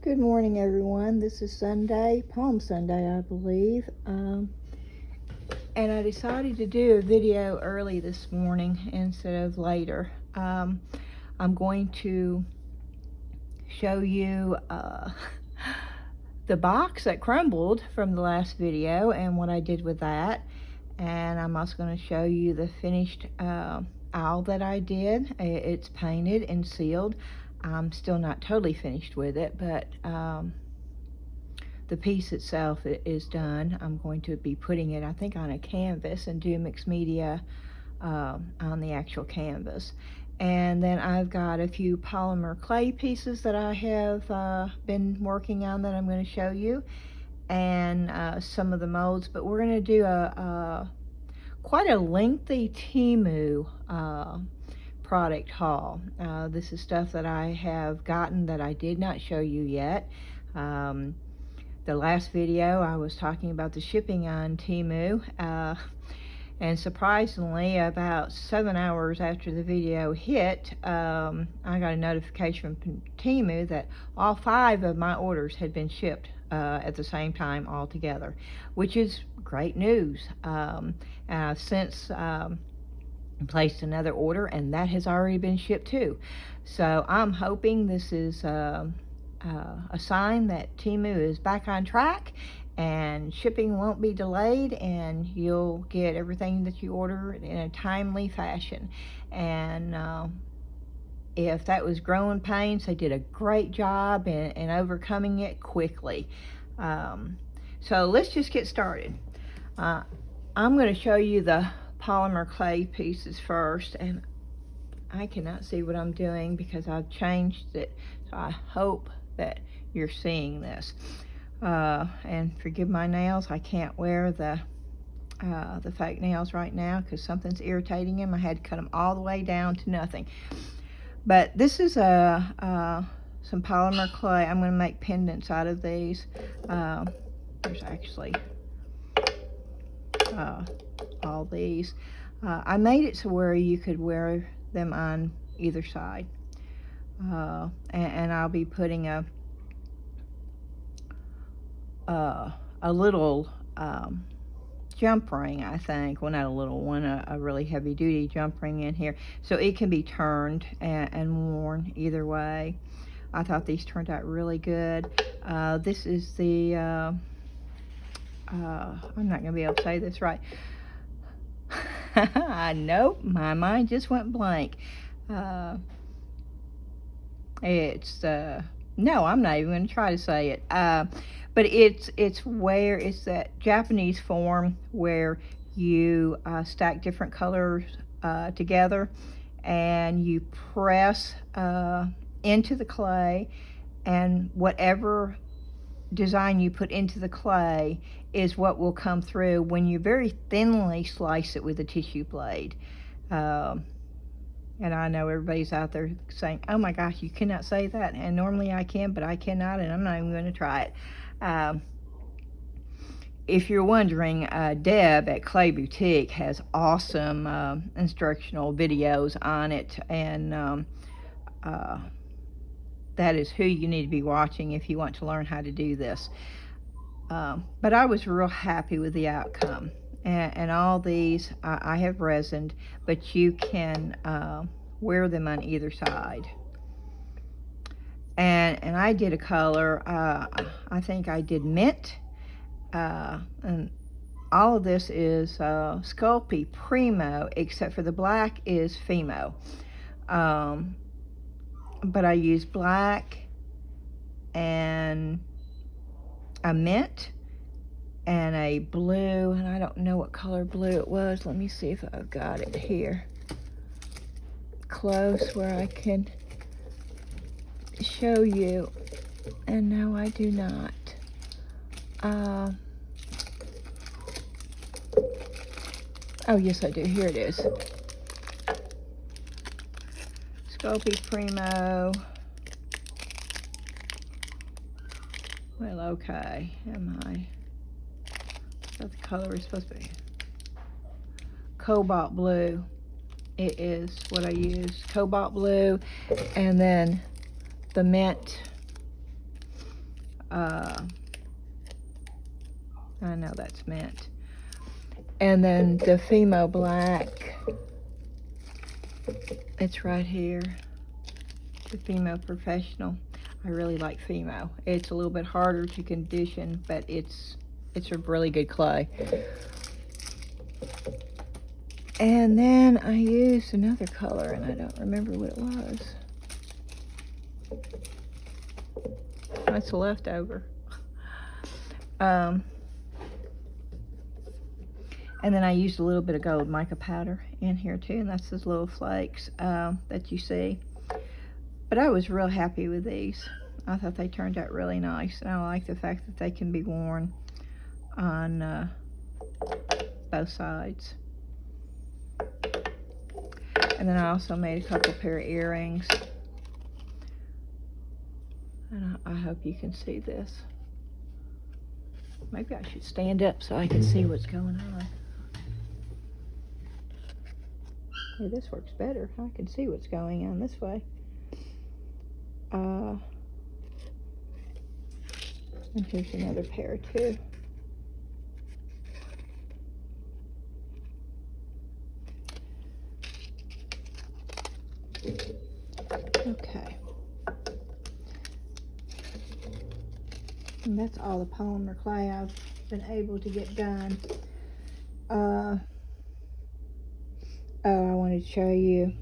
Good morning, everyone. This is Sunday, Palm Sunday, I believe. And I decided to do a video early this morning instead of later. I'm going to show you the box that crumbled from the last video and what I did with that. And I'm also going to show you the finished owl that I did. It's painted and sealed. I'm still not totally finished with it, but the piece itself is done. I'm going to be putting it, I think, on a canvas and do mixed media on the actual canvas. And then I've got a few polymer clay pieces that I have been working on that I'm going to show you, and some of the molds. But we're going to do quite a lengthy TEMU product haul. This is stuff that I have gotten that I did not show you yet. The last video I was talking about the shipping on TEMU, and surprisingly about 7 hours after the video hit, I got a notification from TEMU that all 5 of my orders had been shipped at the same time all together, which is great news. And I've since placed another order, and that has already been shipped too. So I'm hoping this is a sign that TEMU is back on track and shipping won't be delayed, and you'll get everything that you order in a timely fashion. And if that was growing pains, they did a great job in overcoming it quickly. So let's just get started. I'm going to show you the polymer clay pieces first, and I cannot see what I'm doing because I've changed it, so I hope that you're seeing this. And forgive my nails, I can't wear the fake nails right now because something's irritating them. I had to cut them all the way down to nothing. But this is some polymer clay. I'm going to make pendants out of these. There's actually all these. I made it to where you could wear them on either side. And I'll be putting a little jump ring, I think. Well, not a little one, a really heavy duty jump ring in here. So it can be turned and worn either way. I thought these turned out really good. This is the, I'm not going to be able to say this right. Nope, my mind just went blank. It's no, I'm not even going to try to say it. But it's where it's that Japanese form where you stack different colors together, and you press into the clay, and whatever design you put into the clay is what will come through when you very thinly slice it with a tissue blade. And I know everybody's out there saying, oh my gosh, you cannot say that. And normally I can, but I cannot, and I'm not even going to try it. If you're wondering, Deb at Clay Boutique has awesome instructional videos on it, and that is who you need to be watching if you want to learn how to do this. But I was real happy with the outcome. And all these I have resined, but you can wear them on either side. And I did a color, I think I did mint, and all of this is Sculpey Primo, except for the black is Fimo. But I used black and a mint and a blue, and I don't know what color blue it was. Let me see if I've got it here close where I can show you. And no, I do not. Oh yes, I do. Here it is. Sculpey Primo. Well, okay. Am I? What the color is supposed to be? Cobalt blue. It is what I used. Cobalt blue, and then the mint I know that's mint. And then the Fimo Black, it's right here, the Fimo Professional. I really like Fimo. It's a little bit harder to condition, but it's a really good clay. And then I used another color, and I don't remember what it was. That's a leftover. And then I used a little bit of gold mica powder in here too, and that's those little flakes that you see. But I was real happy with these. I thought they turned out really nice, and I like the fact that they can be worn on both sides. And then I also made a couple pair of earrings. And I hope you can see this. Maybe I should stand up so I can see what's going on. Hey, this works better. I can see what's going on this way. And here's another pair too. Okay. And that's all the polymer clay I've been able to get done. Oh, I wanted to show you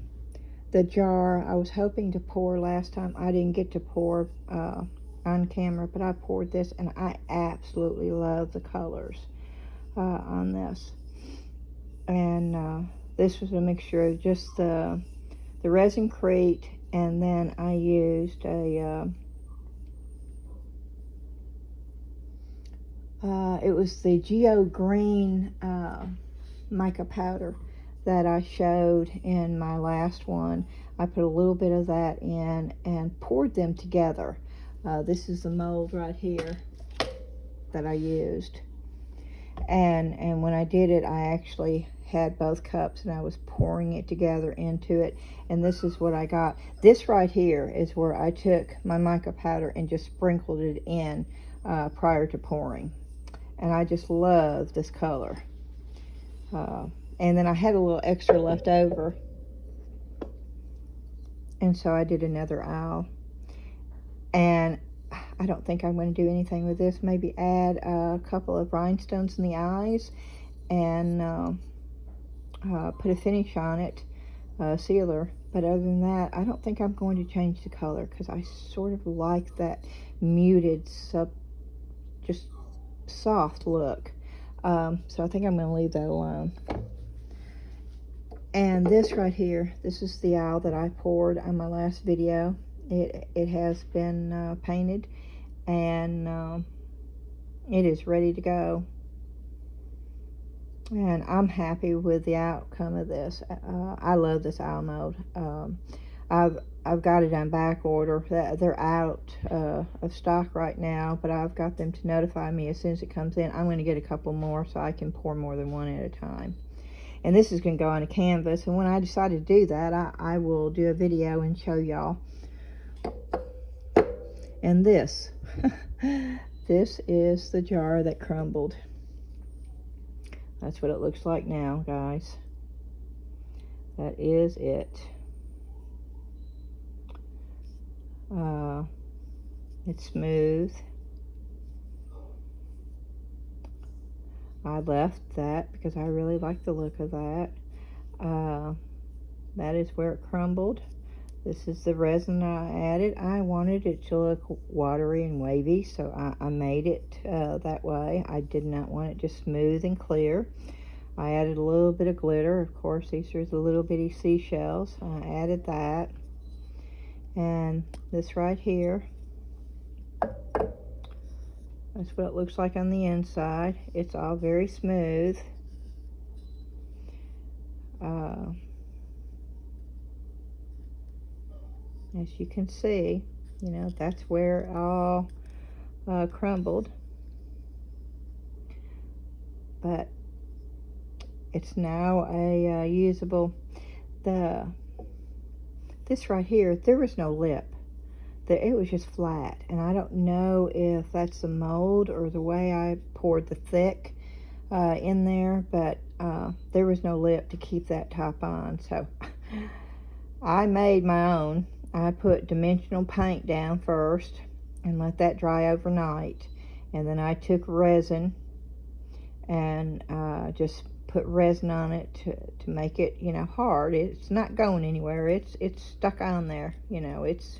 the jar I was hoping to pour last time. I didn't get to pour on camera, but I poured this, and I absolutely love the colors on this. And this was a mixture of just the resin-crete, and then I used a it was the Geo Green mica powder that I showed in my last one. I put a little bit of that in and poured them together. This is the mold right here that I used. And when I did it, I actually had both cups and I was pouring it together into it. And this is what I got. This right here is where I took my mica powder and just sprinkled it in prior to pouring. And I just love this color. And then I had a little extra left over, and so I did another owl. And I don't think I'm going to do anything with this. Maybe add a couple of rhinestones in the eyes and put a finish on it, sealer. But other than that, I don't think I'm going to change the color, because I sort of like that muted, just soft look. So I think I'm going to leave that alone. And this right here, this is the owl that I poured on my last video. It has been painted, and it is ready to go. And I'm happy with the outcome of this. I love this owl mold. I've got it on back order. They're out of stock right now, but I've got them to notify me as soon as it comes in. I'm going to get a couple more so I can pour more than one at a time. And this is going to go on a canvas, and when I decide to do that, I will do a video and show y'all. And this, this is the jar that crumbled. That's what it looks like now, guys. That is it. It's smooth. I left that because I really like the look of that. That is where it crumbled. This is the resin I added. I wanted it to look watery and wavy, so I made it that way. I did not want it just smooth and clear. I added a little bit of glitter. Of course, these are the little bitty seashells. I added that. And this right here, that's what it looks like on the inside. It's all very smooth. As you can see, you know, that's where it all crumbled. But it's now a usable. This right here, there was no lip. it was just flat, and I don't know if that's the mold or the way I poured the thick in there, but there was no lip to keep that top on, so I made my own. I put dimensional paint down first and let that dry overnight, and then I took resin and just put resin on it to make it, you know, hard. It's not going anywhere. It's stuck on there, you know. It's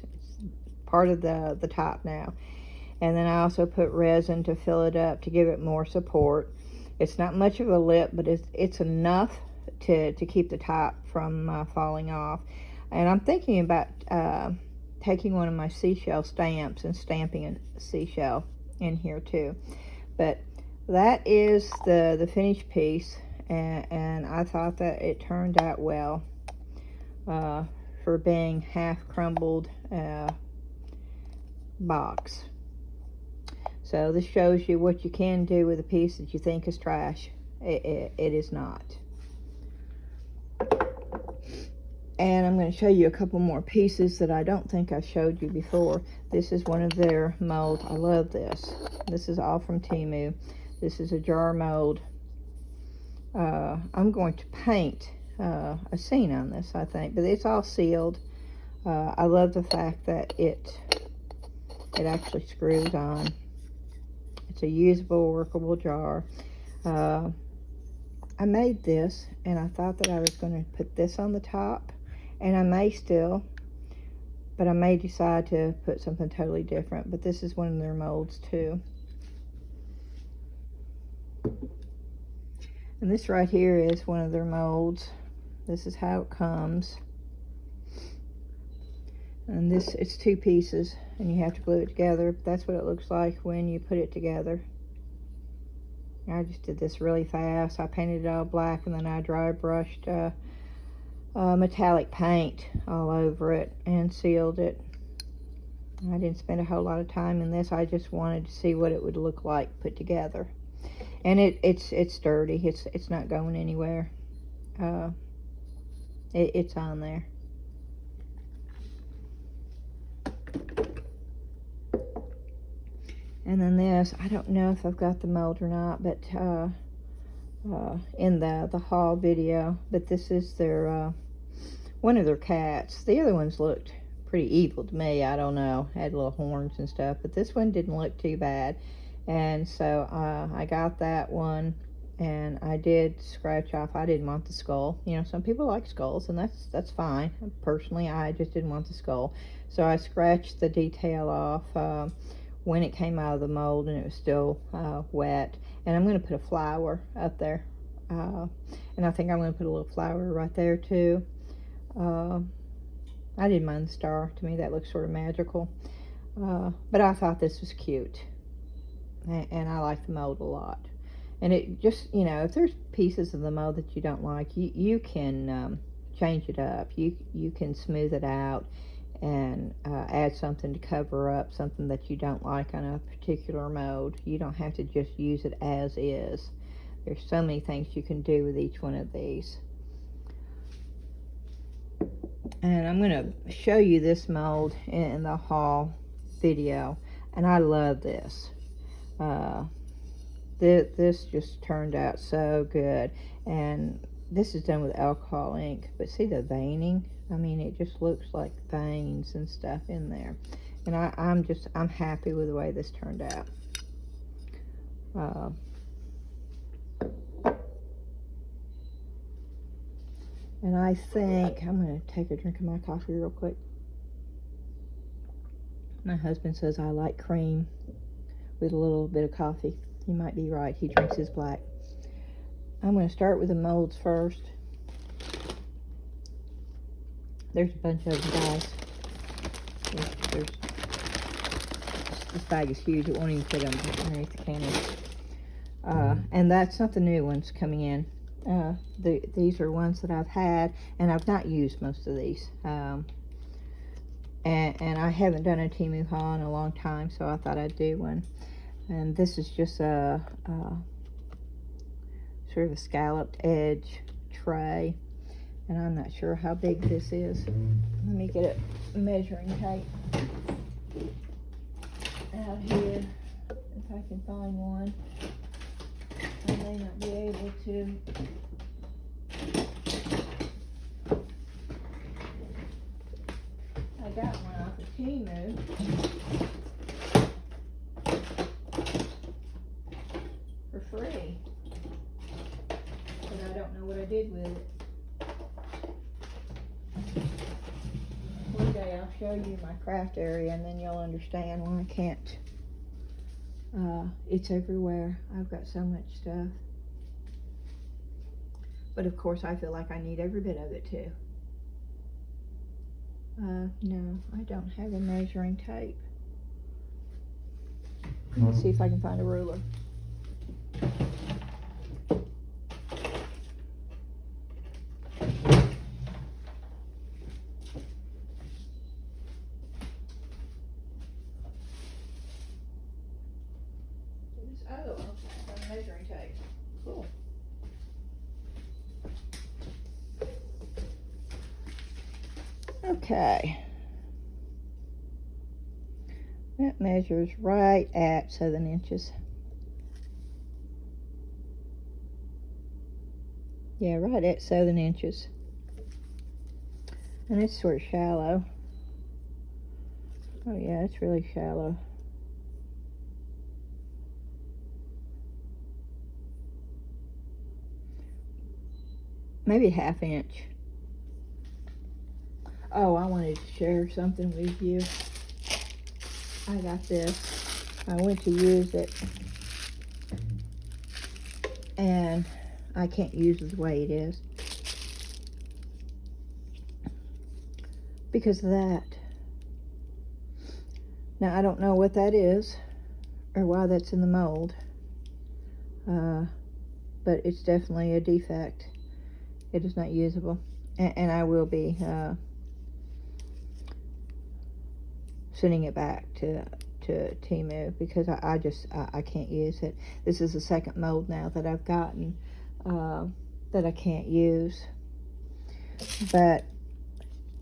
part of the top now. And then I also put resin to fill it up to give it more support. It's not much of a lip, but it's enough to keep the top from falling off. And I'm thinking about taking one of my seashell stamps and stamping a seashell in here too. But that is the finished piece, and I thought that it turned out well for being half crumbled box. So this shows you what you can do with a piece that you think is trash. It is not. And I'm going to show you a couple more pieces that I don't think I showed you before. This is one of their molds. I love this. This is all from TEMU. This is a jar mold. I'm going to paint a scene on this, I think, but it's all sealed. I love the fact that it actually screws on. It's a usable, workable jar. I made this, and I thought that I was going to put this on the top, and I may still, but I may decide to put something totally different. But this is one of their molds too. And this right here is one of their molds. This is how it comes. And this, it's two pieces, and you have to glue it together. That's what it looks like when you put it together. I just did this really fast. I painted it all black, and then I dry brushed metallic paint all over it and sealed it. I didn't spend a whole lot of time in this. I just wanted to see what it would look like put together. And it's sturdy. It's not going anywhere. It's on there. And then this, I don't know if I've got the mold or not, but in the haul video, but this is their one of their cats. The other ones looked pretty evil to me. I don't know, had little horns and stuff, but this one didn't look too bad. And so I got that one, and I did scratch off. I didn't want the skull. You know, some people like skulls, and that's fine. Personally, I just didn't want the skull, so I scratched the detail off when it came out of the mold, and it was still wet. And I'm going to put a flower up there, and I think I'm going to put a little flower right there too. I didn't mind the star. To me, that looks sort of magical, but I thought this was cute, and I like the mold a lot. And it just, you know, if there's pieces of the mold that you don't like, you can change it up. You can smooth it out and add something to cover up something that you don't like on a particular mold. You don't have to just use it as is. There's so many things you can do with each one of these. And I'm going to show you this mold in the haul video, and I love this. This just turned out so good, and this is done with alcohol ink, but see the veining? I mean, it just looks like veins and stuff in there, and I'm happy with the way this turned out. And I think I'm going to take a drink of my coffee real quick. My husband says I like cream with a little bit of coffee. He might be right. He drinks his black. I'm going to start with the molds first. There's a bunch of them, guys. This bag is huge. It won't even fit underneath the camera. And that's not the new ones coming in. These are ones that I've had, and I've not used most of these. And I haven't done a TEMU haul in a long time, so I thought I'd do one. And this is just a sort of a scalloped edge tray, and I'm not sure how big this is. Let me get a measuring tape. out here, if I can find one. I may not be able to. I got one off of TEMU. For free. But I don't know what I did with it. One day I'll show you my craft area and then you'll understand why I can't. It's everywhere. I've got so much stuff. But of course I feel like I need every bit of it too. No, I don't have a measuring tape. Let's see if I can find a ruler. Oh, okay, a measuring tape. Cool. Okay. That measures right at 7 inches. Yeah, right at 7 inches. And it's sort of shallow. Oh yeah, it's really shallow. Maybe 1/2 inch. Oh, I wanted to share something with you. I got this. I went to use it. And I can't use it the way it is. Because of that. Now, I don't know what that is. Or why that's in the mold. But it's definitely a defect. It is not usable. And I will be sending it back to TEMU because I can't use it. This is the second mold now that I've gotten that I can't use. But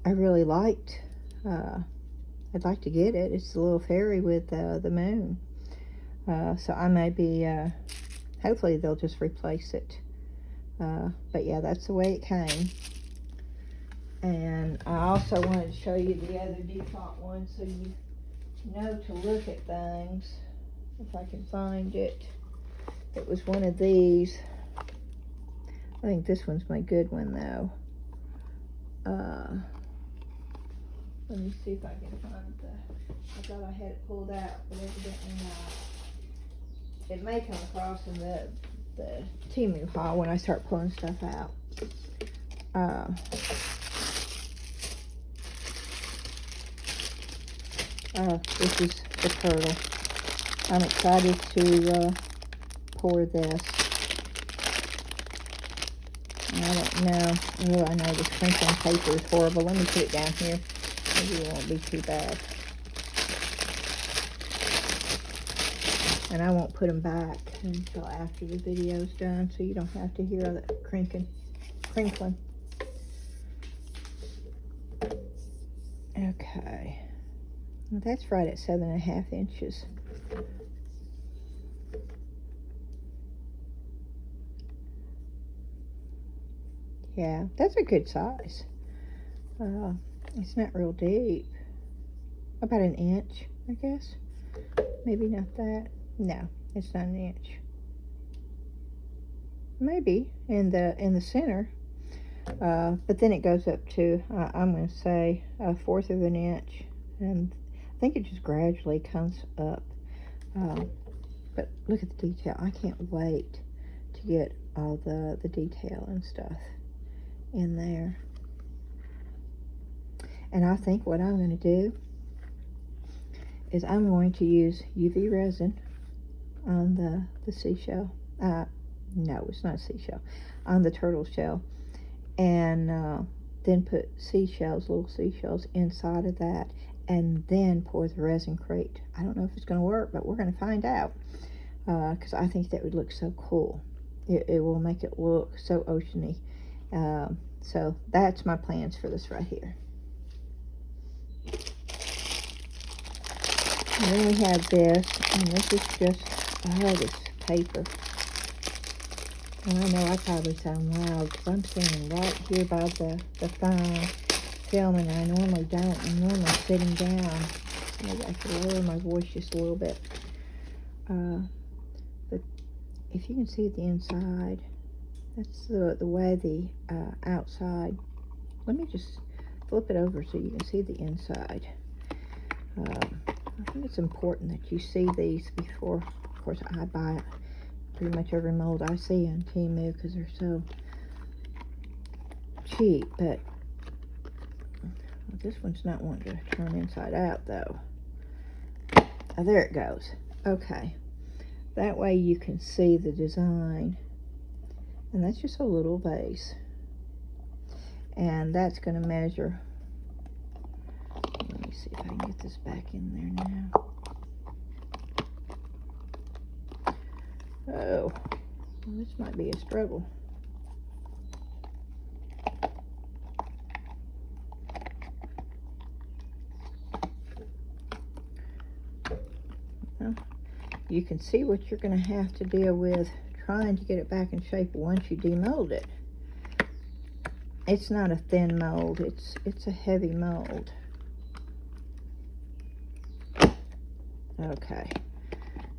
I really liked, I'd like to get it. It's the little fairy with the moon. So I may be, hopefully they'll just replace it. But yeah, that's the way it came. And I also wanted to show you the other default one so you know to look at things. If I can find it. It was one of these. I think this one's my good one though. Let me see if I can find I thought I had it pulled out, but evidently not. It may come across in the TEMU haul when I start pulling stuff out. This is the turtle. I'm excited to pour this. I don't know. Oh, I know this crinkling paper is horrible. Let me put it down here. Maybe it won't be too bad. And I won't put them back until after the video's done, so you don't have to hear that crinkling. Okay. Well, that's right at 7.5 inches. Yeah, that's a good size. It's not real deep. About 1 inch, I guess. Maybe not that. No, it's not 1 inch. Maybe in the center. But then it goes up to, I'm going to say, 1/4 of an inch. And I think it just gradually comes up. But look at the detail. I can't wait to get all the detail and stuff in there. And I think what I'm going to do is I'm going to use UV resin on the seashell. No, it's not a seashell. On the turtle shell. And then put little seashells inside of that, and then pour the resin crate. I don't know if it's going to work, but we're going to find out, because I think that would look so cool. It will make it look so oceany. So that's my plans for this right here. And then we have this, and this is just, oh, this paper. And I know I probably sound loud because I'm standing right here by the phone filming. I normally don't. I'm normally sitting down. Maybe I could lower my voice just a little bit. But if you can see the inside, that's the way the outside. Let me just flip it over so you can see the inside. I think it's important that you see these before. Of course, I buy pretty much every mold I see on TEMU because they're so cheap. But well, this one's not wanting to turn inside out though. Oh, there it goes. Okay, that way you can see the design. And that's just a little vase. And that's going to measure. Let me see if I can get this back in there now. Oh, well, this might be a struggle. Well, you can see what you're going to have to deal with trying to get it back in shape once you demold it. It's not a thin mold, it's a heavy mold. Okay,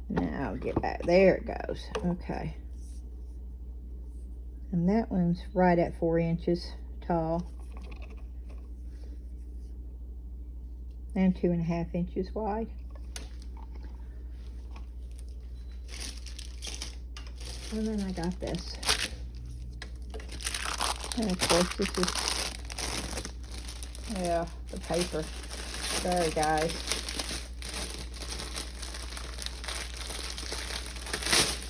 now I'll get back. There it goes. Okay, and that one's right at 4 inches tall and 2.5 inches wide. And then I got this. And of course this is, yeah, the paper. Sorry guys.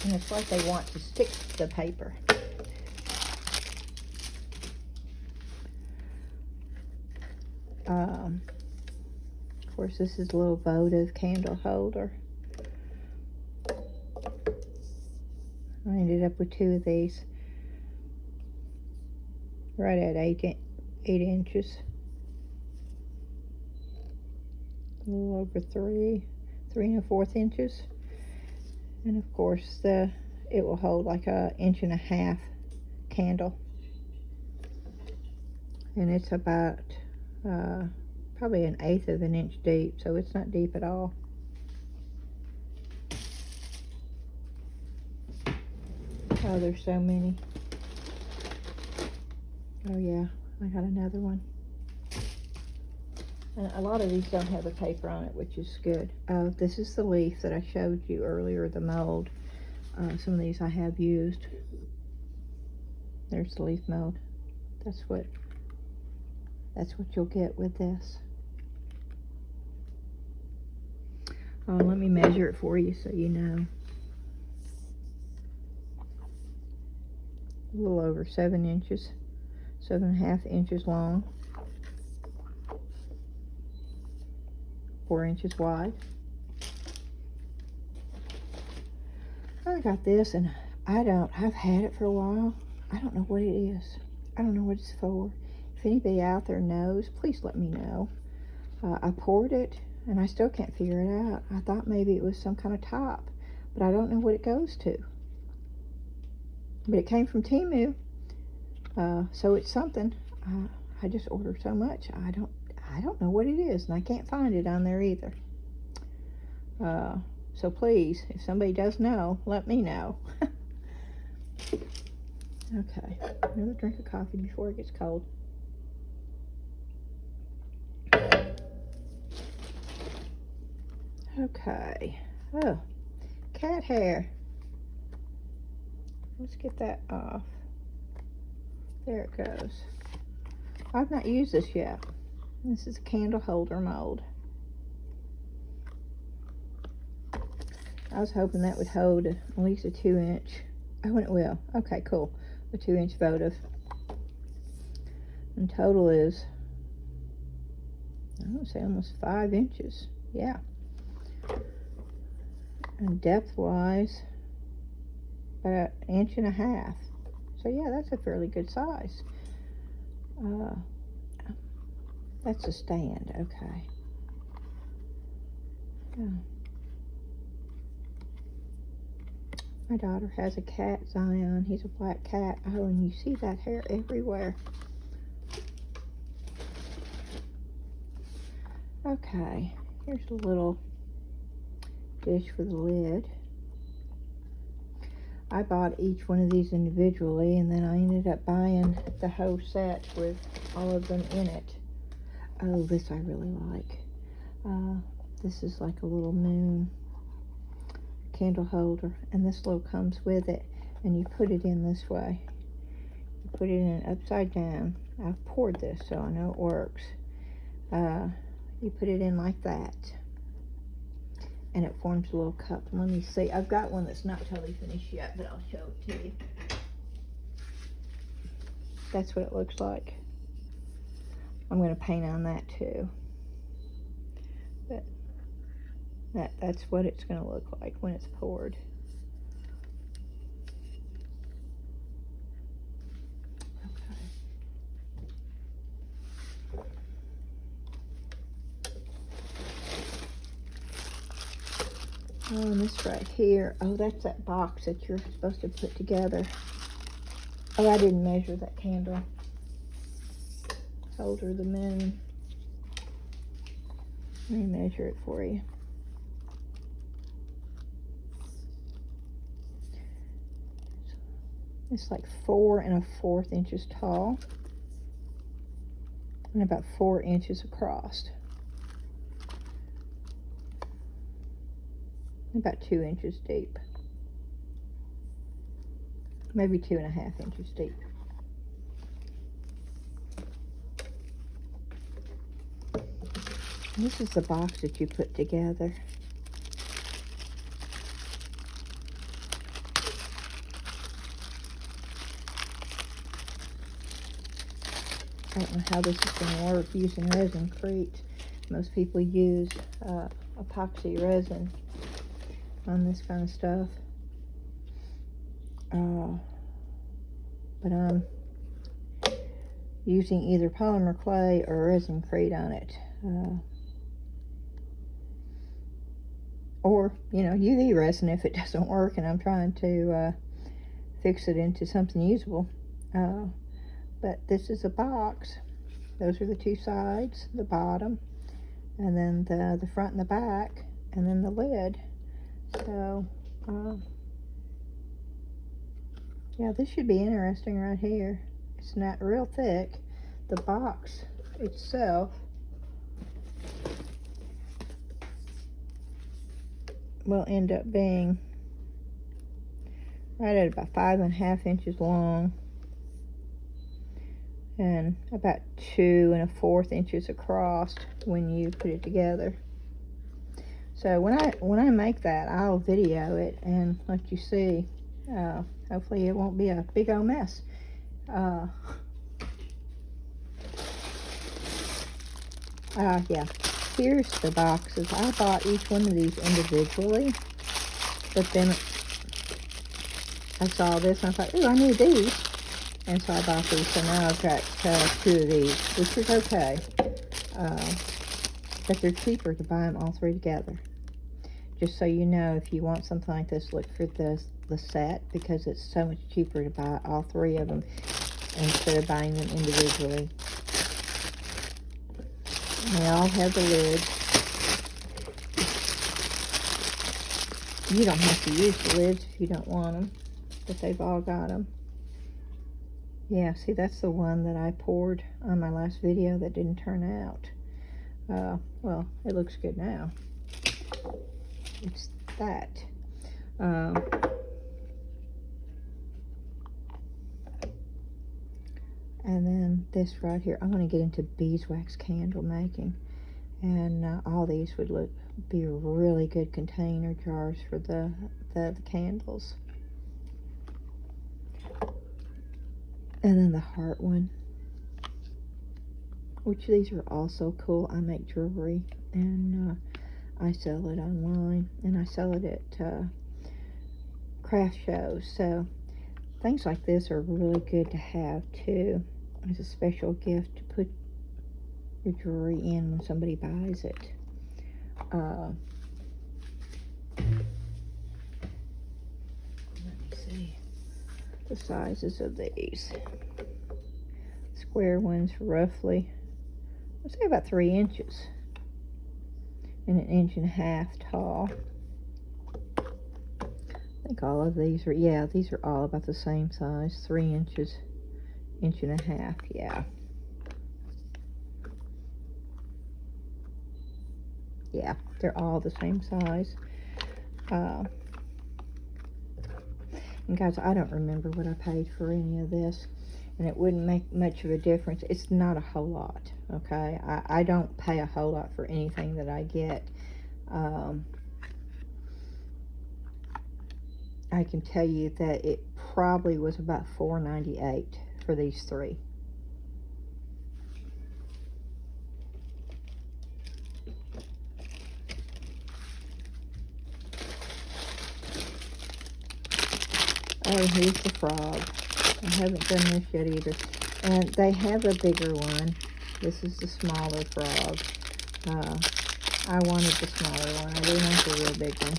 And it's like they want to stick to the paper. Of course this is a little votive candle holder. I ended up with 2 of these. Right at 8 inches. A little over 3 3¼ inches. And of course it will hold like a 1.5 inch candle. And it's about probably 1/8 of an inch deep, so it's not deep at all. Oh, there's so many. Oh yeah, I got another one. And a lot of these don't have a paper on it, which is good. This is the leaf that I showed you earlier, the mold. Some of these I have used. There's the leaf mold. That's what you'll get with this. Let me measure it for you so you know. A little over 7 inches. 7.5 inches long, 4 inches wide. I got this, and I've had it for a while. I don't know what it is. I don't know what it's for. If anybody out there knows, please let me know. I poured it, and I still can't figure it out. I thought maybe it was some kind of top, but I don't know what it goes to. But it came from TEMU. So it's something. I just order so much. I don't know what it is, and I can't find it on there either. So please, if somebody does know, let me know. Okay, another drink of coffee before it gets cold. Okay. Oh, cat hair. Let's get that off. There it goes. I've not used this yet. This is a candle holder mold. I was hoping that would hold at least a 2 inch. Oh, and it will. Okay, cool. A 2 inch votive. And total is, I would say almost 5 inches. Yeah. And depth wise, about 1.5 inches. So yeah, that's a fairly good size. That's a stand, okay. Yeah. My daughter has a cat, Zion. He's a black cat. Oh, and you see that hair everywhere. Okay, here's a little dish for the lid. I bought each one of these individually, and then I ended up buying the whole set with all of them in it. Oh, this I really like. This is like a little moon candle holder, and this little comes with it, and you put it in this way. You put it in upside down. I've poured this, so I know it works. You put it in like that, and it forms a little cup. Let me see. I've got one that's not totally finished yet, but I'll show it to you. That's what it looks like. I'm going to paint on that too. But that's what it's going to look like when it's poured. Oh, and this right here, oh, that's that box that you're supposed to put together. Oh, I didn't measure that candle holder, the moon. Let me measure it for you. It's like 4 1/4 inches tall and about 4 inches across. About 2 inches deep. Maybe 2 1/2 inches deep. This is the box that you put together. I don't know how this is going to work using resin-crete. Most people use epoxy resin on this kind of stuff. But I'm using either polymer clay or resin-crete on it. Or, you know, UV resin if it doesn't work and I'm trying to fix it into something usable. But this is a box. Those are the two sides, the bottom, and then the front and the back, and then the lid. So, yeah, this should be interesting right here. It's not real thick. The box itself will end up being right at about 5 1/2 inches long and about 2 1/4 inches across when you put it together. So when I make that, I'll video it and let you see. Hopefully it won't be a big old mess. Yeah, here's the boxes. I bought each one of these individually, but then I saw this and I thought, ooh, I need these. And so I bought these, so now I've got 2 of these, which is okay. But they're cheaper to buy them all 3 together. Just so you know, if you want something like this, look for the set, because it's so much cheaper to buy all 3 of them instead of buying them individually. They all have the lids. You don't have to use the lids if you don't want them, but they've all got them. Yeah, see, that's the one that I poured on my last video that didn't turn out. Well, it looks good now. It's that. And then this right here, I want to get into beeswax candle making, and all these would be really good container jars for the candles. And then the heart one, which these are also cool. I make jewelry, and I sell it online, and I sell it at craft shows. So things like this are really good to have too. It's a special gift to put your jewelry in when somebody buys it. the sizes of these. Square ones roughly, let's say about 3 inches and 1.5 inches tall. I think all of these are, yeah, these are all about the same size, 3 inches, 1.5 inches, yeah. Yeah, they're all the same size. And guys, I don't remember what I paid for any of this, and it wouldn't make much of a difference. It's not a whole lot, okay? I don't pay a whole lot for anything that I get. I can tell you that it probably was about $4.98 for these 3. Oh, here's the frog. I haven't done this yet either. And they have a bigger one. This is the smaller frog. I wanted the smaller one. I didn't want the real big one.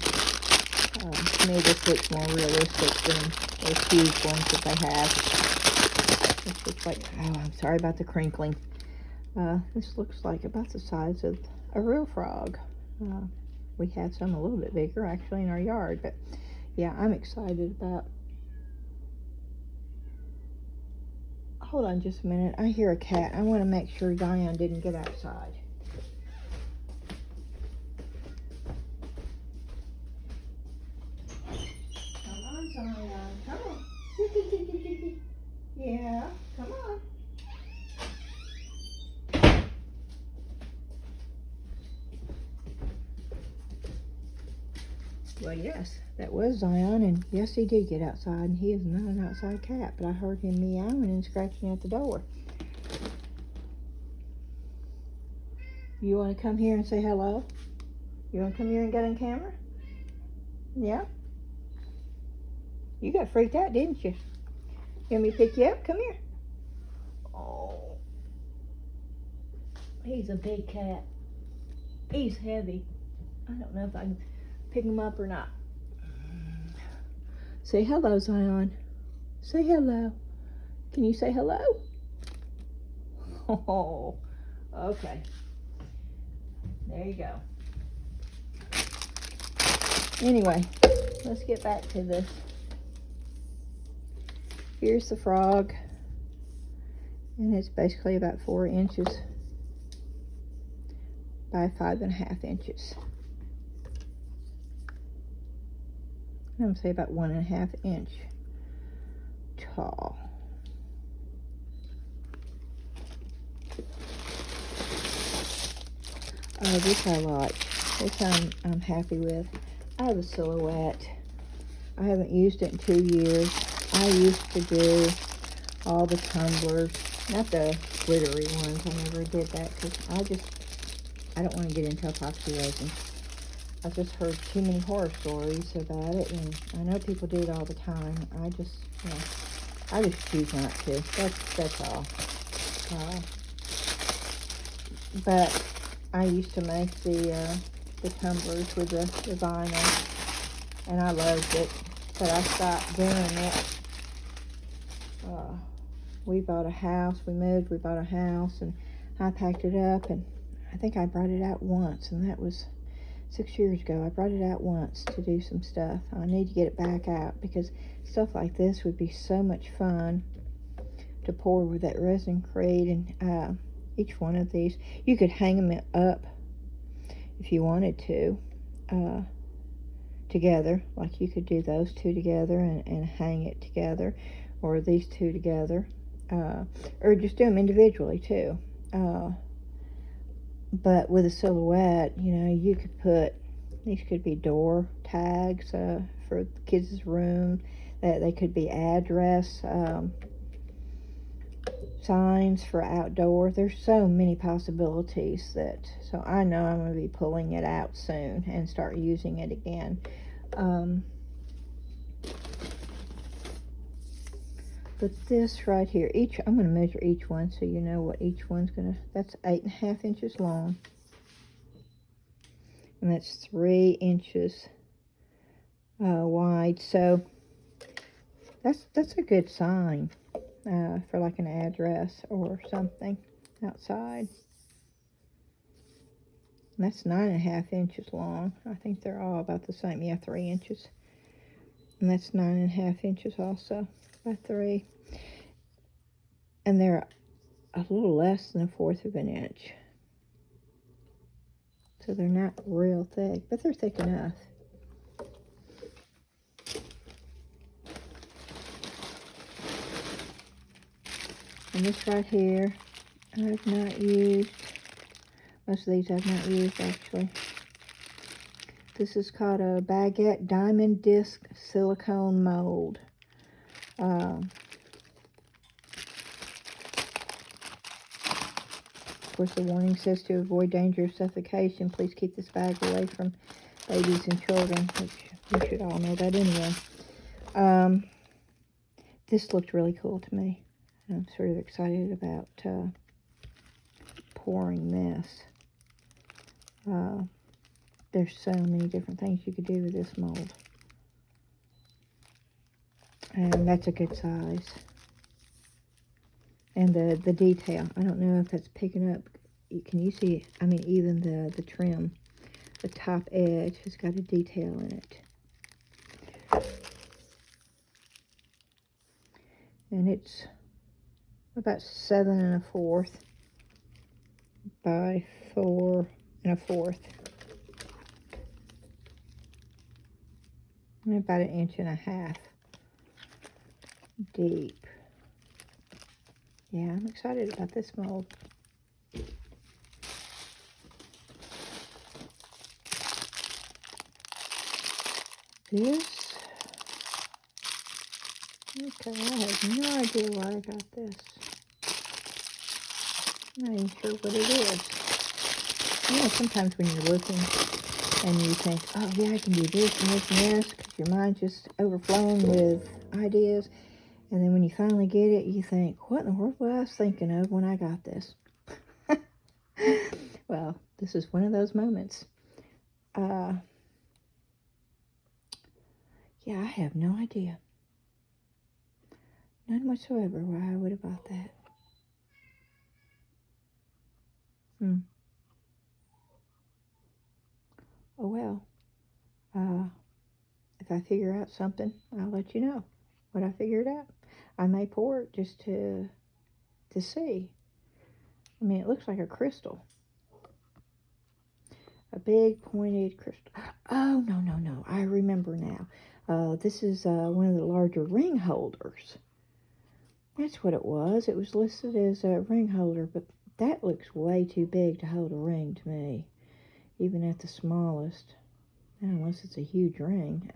To me, this looks more realistic than those huge ones that they have. This looks like, oh, I'm sorry about the crinkling. This looks like about the size of a real frog. We have some a little bit bigger, actually, in our yard. But, yeah, I'm excited about... Hold on just a minute. I hear a cat. I want to make sure Zion didn't get outside. Come on, Zion. Come on. Yeah, come on. Well, yes, that was Zion, and yes, he did get outside, and he is not an outside cat, but I heard him meowing and scratching at the door. You want to come here and say hello? You want to come here and get on camera? Yeah? You got freaked out, didn't you? You want me to pick you up? Come here. Oh. He's a big cat. He's heavy. I don't know if I can pick him up or not. Say hello, Zion. Say hello. Can you say hello? Oh, okay. There you go. Anyway, let's get back to this. Here's the frog. And it's basically about 4 inches by 5.5 inches. I'm going to say about 1.5 inch tall. Oh, this I like. This I'm happy with. I have a silhouette. I haven't used it in 2 years. I used to do all the tumblers, not the glittery ones. I never did that because I don't want to get into epoxy resin. I've just heard too many horror stories about it, and I know people do it all the time. I just choose not to. That's all. But I used to make the tumblers with the vinyl, and I loved it. But I stopped doing it. We bought a house. We moved. We bought a house, and I packed it up, and I think I brought it out once, and that was 6 years ago. I brought it out once to do some stuff. I need to get it back out because stuff like this would be so much fun to pour with that resin-crate. And each one of these, you could hang them up if you wanted to together. Like you could do those two together and hang it together, or these two together, or just do them individually too. But with a silhouette, you know, you could put, these could be door tags for the kids' room. That they could be address signs for outdoor. There's so many possibilities so I know I'm going to be pulling it out soon and start using it again. But this right here, I'm going to measure each one so you know what each one's going to, that's 8.5 inches long. And that's 3 inches wide. So That's a good sign for like an address or something outside. And that's 9.5 inches long. I think they're all about the same. Yeah, 3 inches. And that's 9.5 inches also by 3. And they're a little less than 1/4 of an inch. So they're not real thick, but they're thick enough. And this right here, I've not used. Most of these I've not used, actually. This is called a Baguette Diamond Disc Silicone Mold. Of course, the warning says to avoid danger of suffocation, please keep this bag away from babies and children, which you should all know that anyway. This looked really cool to me. I'm sort of excited about pouring this. There's so many different things you could do with this mold. And that's a good size. And the detail, I don't know if that's picking up. Can you see, I mean, even the trim, the top edge has got a detail in it. And it's about 7 1/4 by 4 1/4. And about 1.5 inches deep. Yeah, I'm excited about this mold. This, okay, I have no idea why I got this. I'm not even sure what it is. You know, sometimes when you're looking and you think, oh yeah, I can do this and this and this, because your mind's just overflowing with ideas. And then when you finally get it, you think, what in the world was I thinking of when I got this? Well, this is one of those moments. Yeah, I have no idea. None whatsoever why I would have bought that. Oh well. If I figure out something, I'll let you know what I figured out. I may pour it just to see. I mean, it looks like a crystal. A big pointed crystal. Oh, no. I remember now. This is one of the larger ring holders. That's what it was. It was listed as a ring holder, but that looks way too big to hold a ring to me, even at the smallest. Unless it's a huge ring.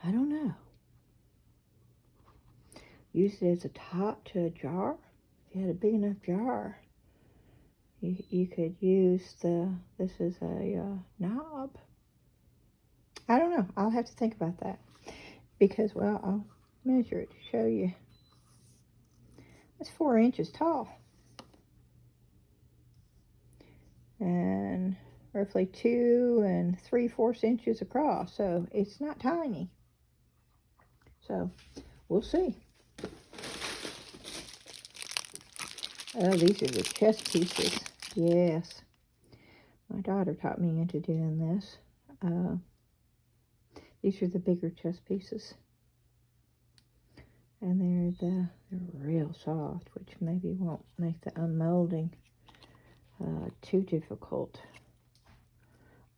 I don't know. Use it as a top to a jar. If you had a big enough jar, you could use this is a knob. I don't know. I'll have to think about that. Because, well, I'll measure it to show you. It's 4 inches tall. And roughly 2 3/4 inches across. So it's not tiny. So we'll see. Oh, these are the chess pieces. Yes. My daughter taught me into doing this. These are the bigger chess pieces. And they're real soft, which maybe won't make the unmolding too difficult.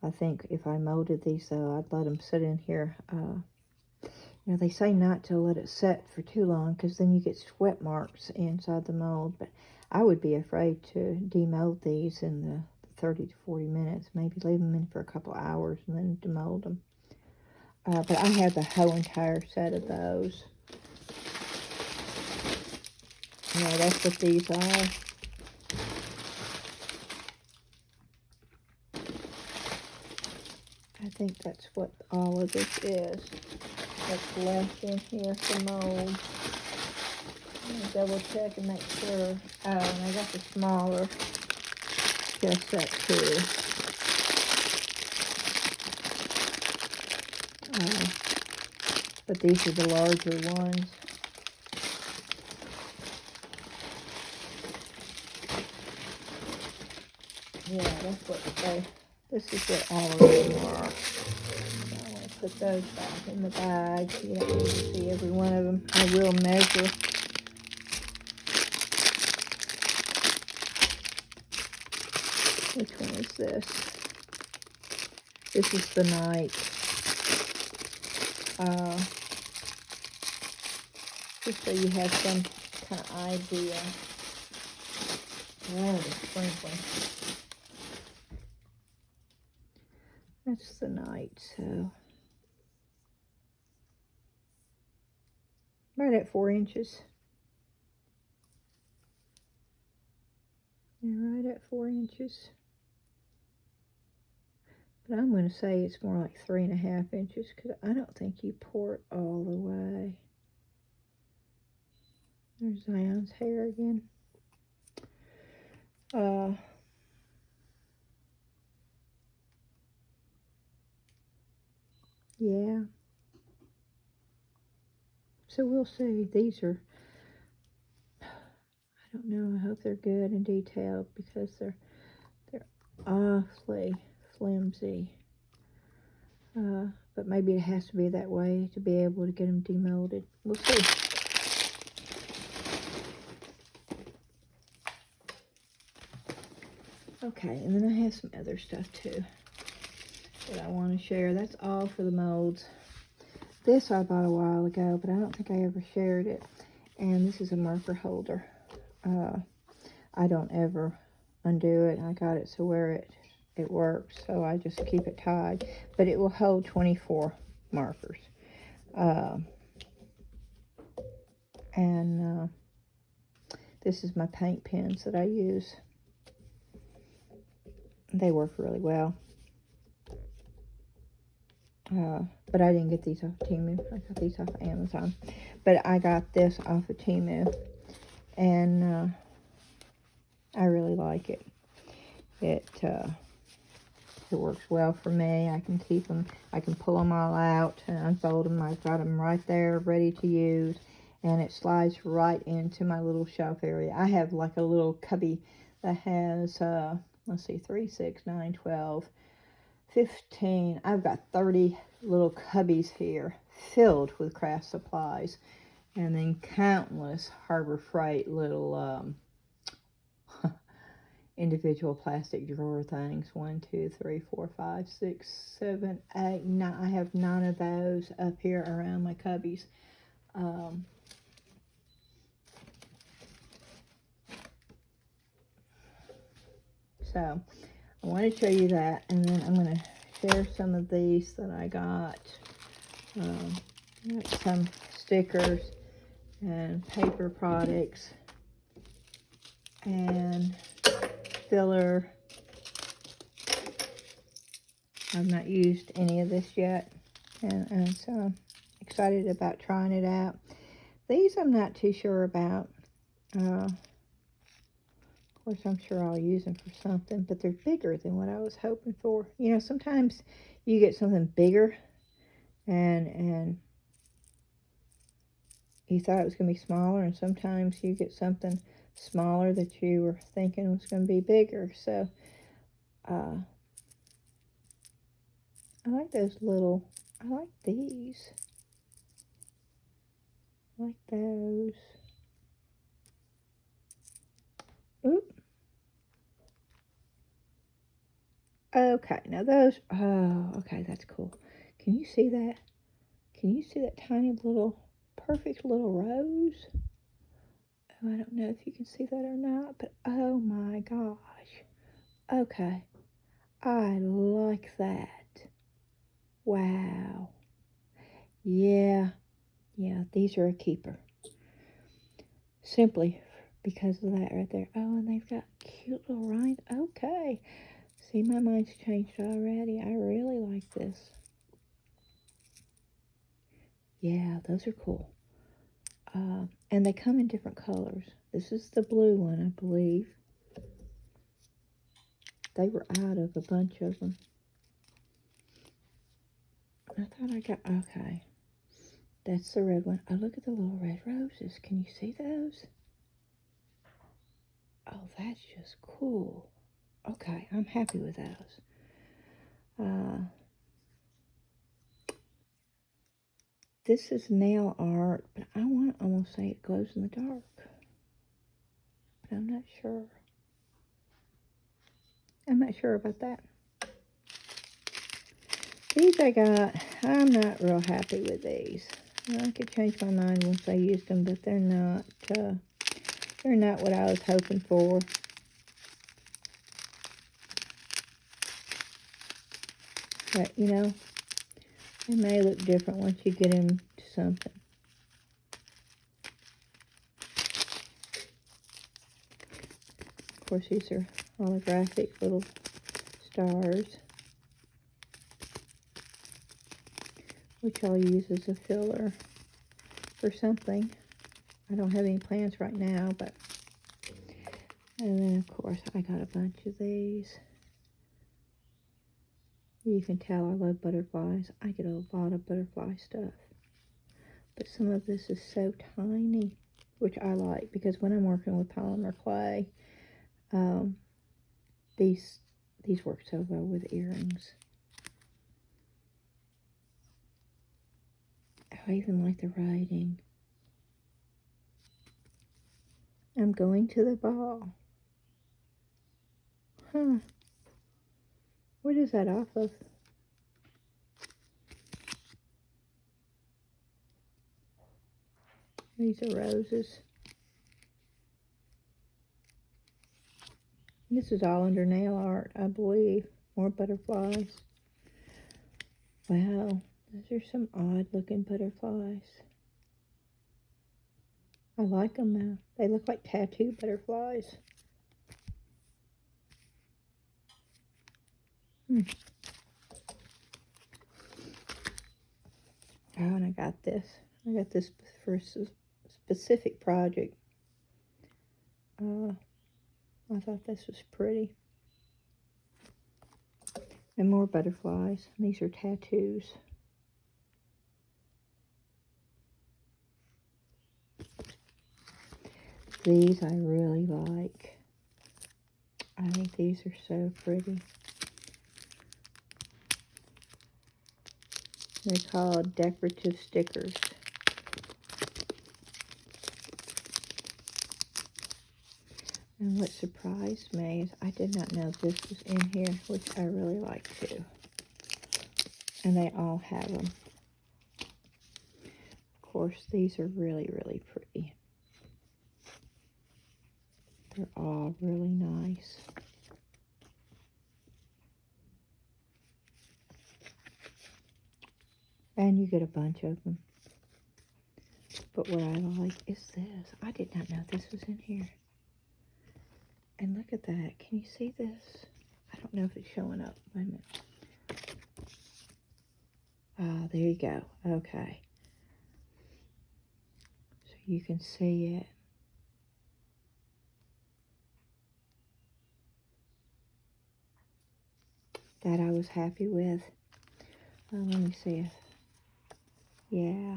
I think if I molded these, though, I'd let them sit in here. You know, they say not to let it set for too long because then you get sweat marks inside the mold. But I would be afraid to demold these in the 30 to 40 minutes. Maybe leave them in for a couple hours and then demold them. But I have the whole entire set of those. Yeah, that's what these are. I think that's what all of this is. That's left in here for mold. I'm going to double check and make sure. Oh, and I got the smaller chess set too. but these are the larger ones. Yeah, that's what this is what all of them are. So I'm going to put those back in the bag. You don't need to see every one of them. I will measure. Which one is this? This is the night. Just so you have some kind of idea. Oh, the sprinkling. That's the night, so right at 4 inches. You're right at 4 inches. But I'm going to say it's more like 3.5 inches because I don't think you pour it all the way. There's Zion's hair again. Yeah. So we'll see. These are, I don't know, I hope they're good and detailed because they're awfully flimsy. But maybe it has to be that way to be able to get them demolded. We'll see. Okay, and then I have some other stuff too that I want to share. That's all for the molds. This I bought a while ago, but I don't think I ever shared it. And this is a marker holder. I don't ever undo it. I got it so where it works, so I just keep it tied. But it will hold 24 markers. This is my paint pens that I use. They work really well. But I didn't get these off TEMU. I got these off of Amazon. But I got this off of TEMU. And I really like it. It works well for me. I can keep them, I can pull them all out and unfold them. I've got them right there ready to use. And it slides right into my little shelf area. I have like a little cubby that has, let's see, 3, 6, 9, 12, 15. I've got 30 little cubbies here filled with craft supplies. And then countless Harbor Freight little individual plastic drawer things. 1, 2, 3, 4, 5, 6, 7, 8, 9. I have 9 of those up here around my cubbies. So I want to show you that, and then I'm going to share some of these that I got. Some stickers and paper products and filler. I've not used any of this yet, and so I'm excited about trying it out. These I'm not too sure about. Of course, I'm sure I'll use them for something, but they're bigger than what I was hoping for. You know, sometimes you get something bigger and you thought it was going to be smaller, and sometimes you get something smaller that you were thinking was going to be bigger. So I like those little, I like these. I like those. Oop. Okay, now those, oh, okay, that's cool. Can you see that? Can you see that tiny little, perfect little rose? Oh, I don't know if you can see that or not, but oh my gosh. Okay, I like that. Wow. Yeah, these are a keeper. Simply because of that right there. Oh, and they've got cute little rhinestones. Okay. See, my mind's changed already. I really like this. Yeah, those are cool. And they come in different colors. This is the blue one, I believe. They were out of a bunch of them. I thought I got, okay. That's the red one. Oh, look at the little red roses. Can you see those? Oh, that's just cool. Okay, I'm happy with those. This is nail art, but I want to almost say it glows in the dark. But I'm not sure. I'm not sure about that. These I got, I'm not real happy with these. I could change my mind once I used them, but they're not what I was hoping for. But, you know, they may look different once you get into something. Of course, these are holographic little stars, which I'll use as a filler for something. I don't have any plans right now, but... And then, of course, I got a bunch of these. You can tell I love butterflies. I get a lot of butterfly stuff. But some of this is so tiny, which I like, because when I'm working with polymer clay, these work so well with earrings. I even like the writing. I'm going to the ball. Huh. What is that off of? These are roses. This is all under nail art, I believe. More butterflies. Wow, those are some odd looking butterflies. I like them though. They look like tattoo butterflies. Oh, and I got this. I got this for a specific project. I thought this was pretty. And more butterflies. These are tattoos. These I really like. I think these are so pretty. They're called decorative stickers. And what surprised me is I did not know this was in here, which I really like too. And they all have them. Of course, these are really, really pretty. They're all really nice. And you get a bunch of them. But what I like is this. I did not know this was in here. And look at that. Can you see this? I don't know if it's showing up. Wait a minute. Ah, there you go. Okay. So you can see it. That I was happy with. Let me see if... Yeah.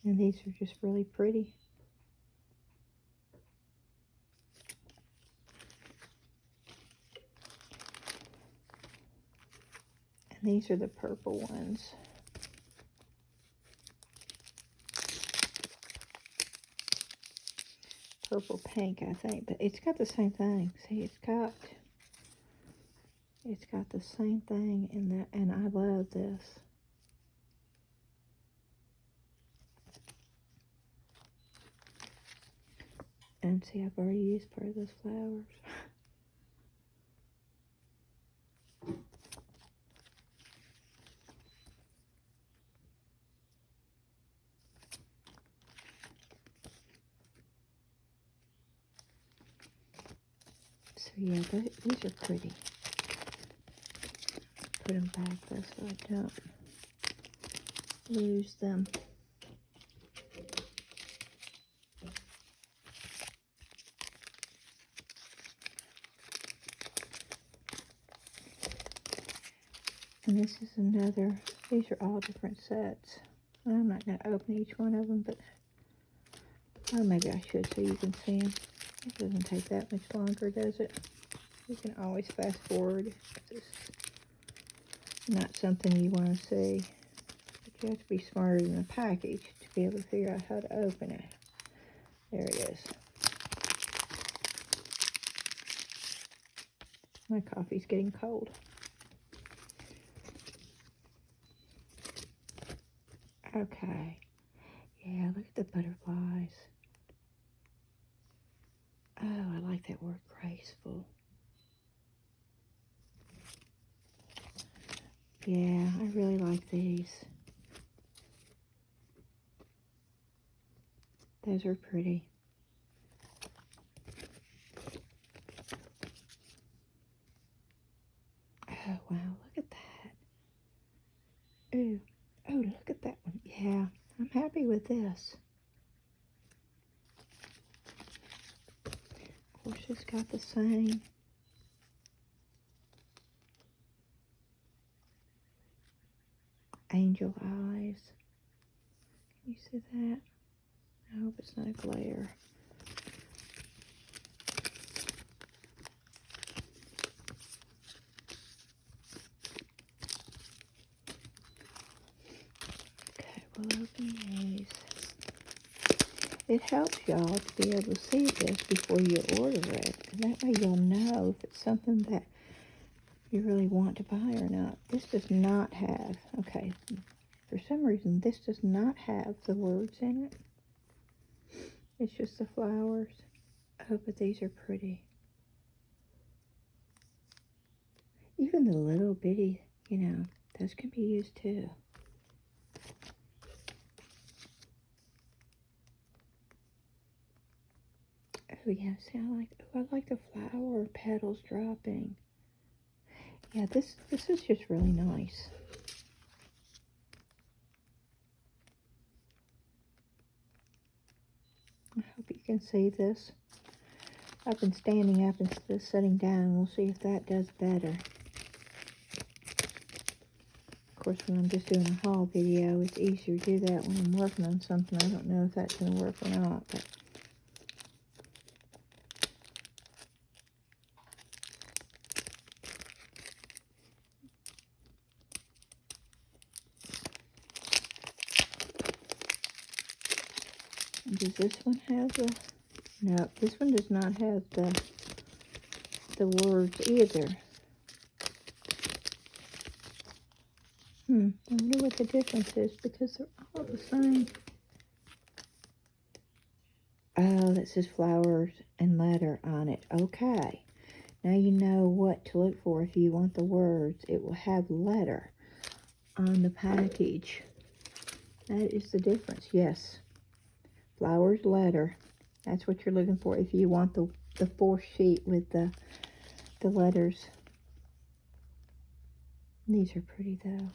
And these are just really pretty. And these are the purple ones. Purple pink, I think. But it's got the same thing. See, it's got the same thing in that, and I love this. And see, I've already used part of those flowers. So yeah, these are pretty. Put them back though so I don't lose them. And this is another, these are all different sets. I'm not going to open each one of them, but, oh, maybe I should so you can see them. It doesn't take that much longer, does it? You can always fast forward if it's not something you want to see. But you have to be smarter than the package to be able to figure out how to open it. There it is. My coffee's getting cold. Okay. Yeah, look at the butterflies. Oh, I like that word, graceful. Yeah, I really like these. Those are pretty. Oh, wow, look at that. Ooh, oh, look at that one. Yeah, I'm happy with this. Of course, it's got the same. Angel eyes. Can you see that? I hope it's not a glare. Okay, we'll open these. It helps y'all to be able to see this before you order it. And that way you'll know if it's something that you really want to buy or not. This does not have, okay, for some reason this does not have the words in it. It's just the flowers. Oh, but these are pretty. Even the little bitty, you know, those can be used too. Oh yeah, see, I like the flower petals dropping. Yeah, this is just really nice. I hope you can see this. I've been standing up instead of sitting down. We'll see if that does better. Of course, when I'm just doing a haul video, it's easier to do that when I'm working on something. I don't know if that's going to work or not, but does this one have the... No, this one does not have the words either. I wonder what the difference is, because they're all the same. Oh, that says flowers and letter on it. Okay. Now you know what to look for if you want the words. It will have letter on the package. That is the difference. Yes. Flowers, letter. That's what you're looking for if you want the fourth sheet with the letters. These are pretty though.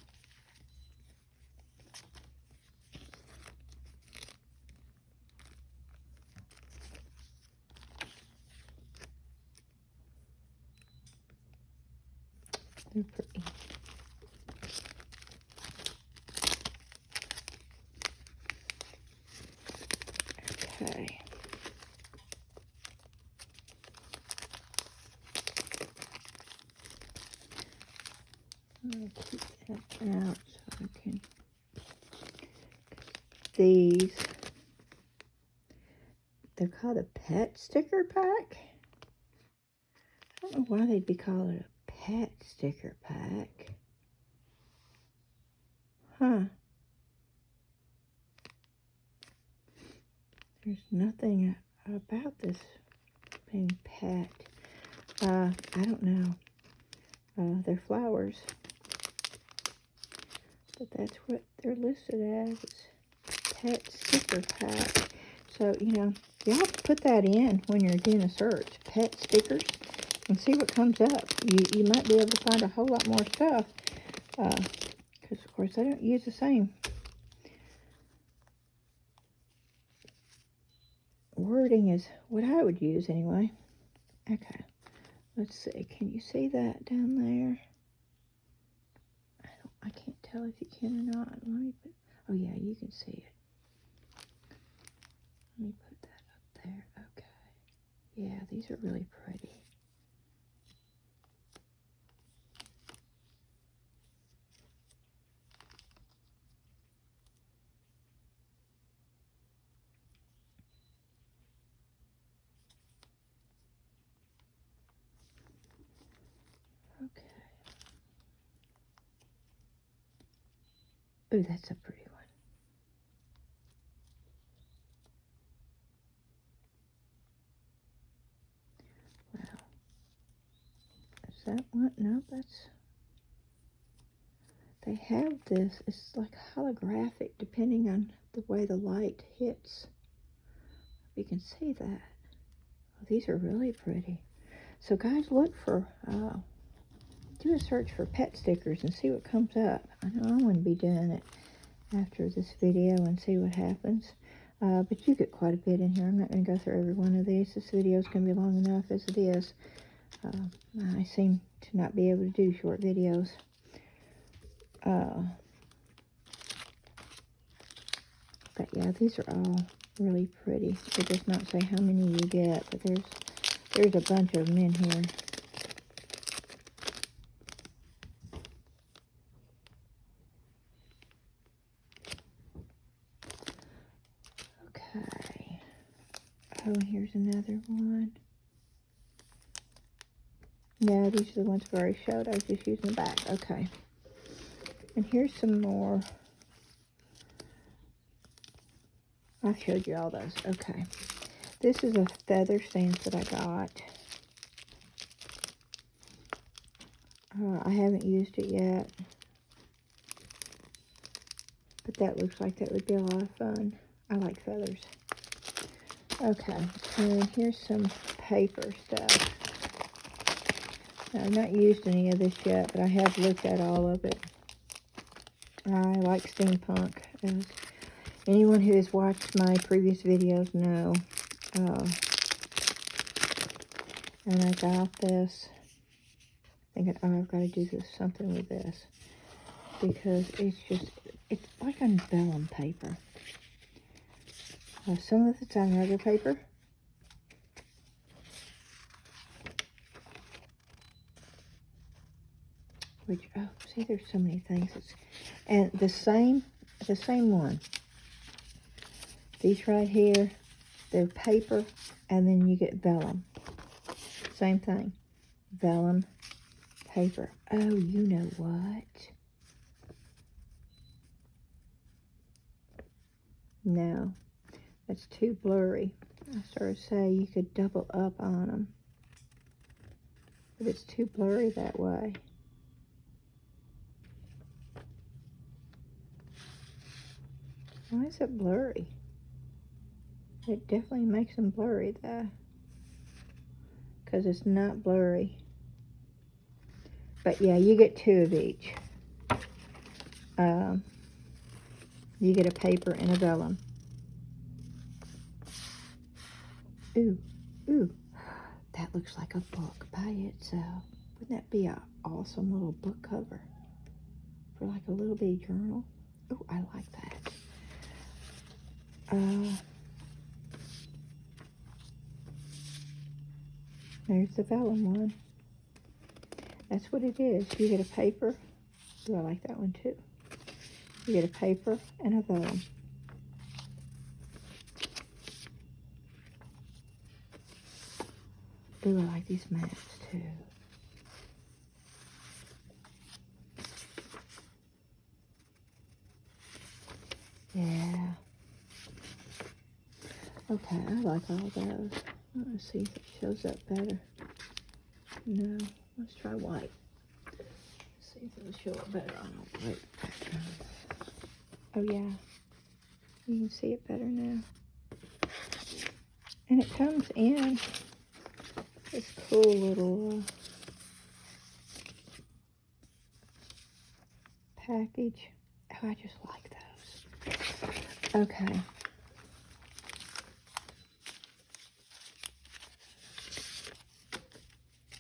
They're pretty. Okay. I'll keep that out so I can. These, they're called a pet sticker pack. I don't know why they'd be called a pet sticker pack. Huh. There's nothing about this being pet. I don't know. They're flowers. But that's what they're listed as. Pet sticker pack. So, you know, y'all put that in when you're doing a search. Pet stickers. And see what comes up. You might be able to find a whole lot more stuff. Because, of course, I don't use the same wording as what I would use anyway. Okay. Let's see. Can you see that down there? I can't tell if you can or not. Let me put, oh yeah, you can see it. Let me put that up there. Okay. Yeah, these are really pretty. Okay. Oh, that's a pretty one. Wow. Is that one? No, that's... They have this, it's like holographic depending on the way the light hits. You can see that. Oh, these are really pretty. So guys, look for, do a search for pet stickers and see what comes up. I know I'm going to be doing it after this video and see what happens. But you get quite a bit in here. I'm not going to go through every one of these. This video is going to be long enough as it is. I seem to not be able to do short videos. But yeah, these are all really pretty. It does not say how many you get, but there's a bunch of them in here. Okay. Oh, and here's another one. No, these are the ones I've already showed. I was just using the back. Okay. And here's some more. I showed you all those. Okay. This is a feather stamp that I got. I haven't used it yet. But that looks like that would be a lot of fun. I like feathers. Okay. And here's some paper stuff. Now, I've not used any of this yet, but I have looked at all of it. I like steampunk. As anyone who has watched my previous videos know. And I got this. Thinking, oh, I've got to do something with this. Because it's like on vellum paper. Some of it's on regular paper. Which, oh, see, there's so many things. And the same one. These right here, they're paper, and then you get vellum. Same thing. Vellum paper. Oh, you know what? No, that's too blurry. I started to say you could double up on them. But it's too blurry that way. Why is it blurry? It definitely makes them blurry though. Because it's not blurry. But yeah, you get 2 of each. You get a paper and a vellum. Ooh, ooh. That looks like a book by itself. Wouldn't that be an awesome little book cover? For like a little bitty journal. Ooh, I like that. There's the vellum one. That's what it is. You get a paper. Ooh, I like that one too. You get a paper and a vellum. Ooh, I like these mats too. Yeah. Okay, I like all those. Let's see if it shows up better. No, let's try white. Let's see if it'll show up better on a white background. Oh yeah, you can see it better now. And it comes in this cool little package. Oh, I just like those. Okay.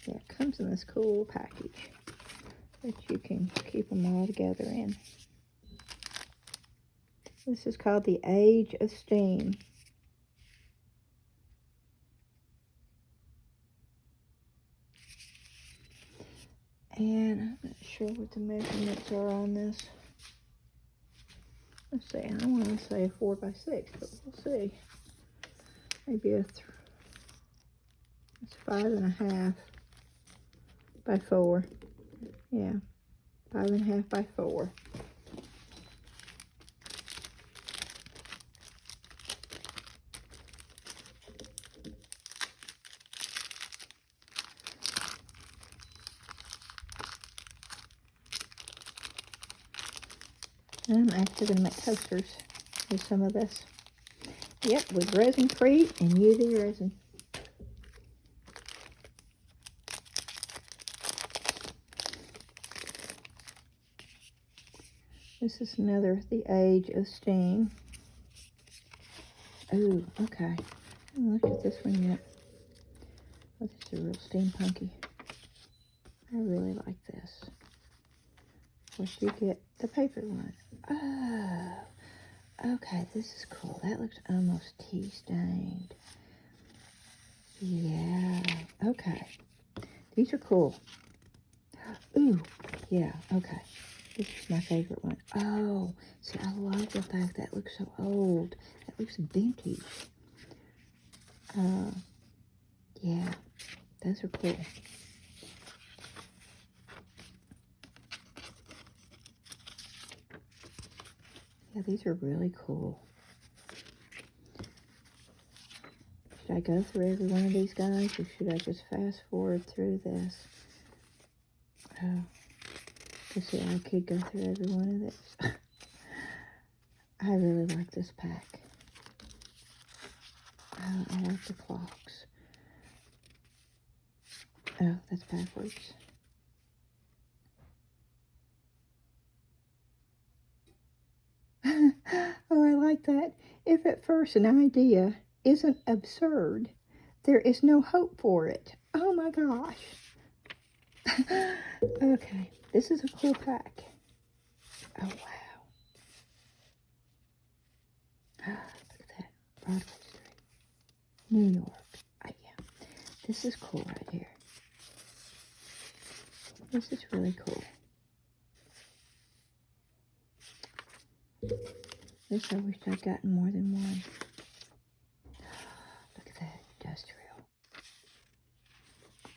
Yeah, it comes in this cool package. that you can keep them all together in. This is called the Age of Steam. And I'm not sure what the measurements are on this. Let's see, I want to say a 4x6, but we'll see. Maybe it's 5.5 by 4. Yeah, 5.5 by 4. I'm actually going to make coasters with some of this. Yep, with resin-free and UV resin. This is another, the Age of Steam. Ooh, okay. I haven't looked at this one yet. Oh, this is real steampunky. I really like this. Of course, you get the paper one. Oh, okay, this is cool. That looks almost tea-stained. Yeah, okay. These are cool. Ooh, yeah, okay. This is my favorite one. Oh, see, I love the fact that looks so old. That looks vintage. Yeah, those are cool. Yeah, these are really cool. Should I go through every one of these guys, or should I just fast forward through this? Let's see, I could go through every one of this. I really like this pack. I like the clocks. Oh, that's backwards. Oh, I like that. If at first an idea isn't absurd, there is no hope for it. Oh my gosh. Okay, this is a cool pack. Oh, wow. Look at that. Broadway Street, New York. Oh, yeah. This is cool right here. This is really cool. This I wish I'd gotten more than one. Look at that, industrial.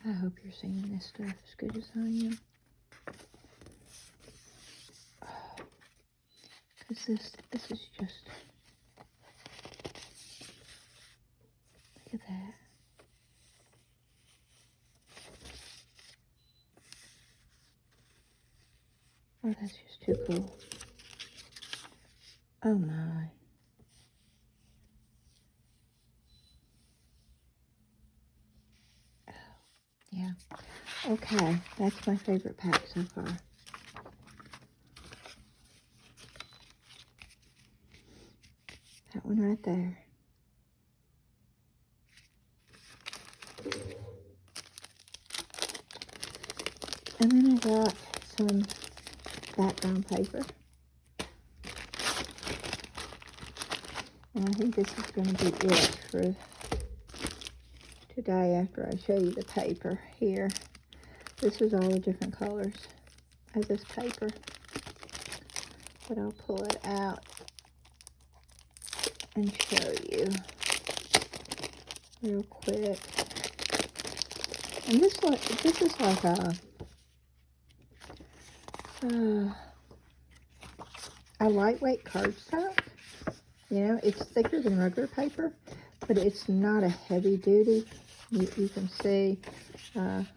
I hope you're seeing this stuff as good as I am. Because this is just, look at that. Oh, that's just too cool. Oh my. Oh, yeah. Okay, that's my favorite pack so far. That one right there. And then I got some background paper. And I think this is going to be it for today after I show you the paper here. This is all the different colors of this paper. But I'll pull it out and show you real quick. And this is like a lightweight cardstock. You know, it's thicker than regular paper, but it's not a heavy duty. You can see, but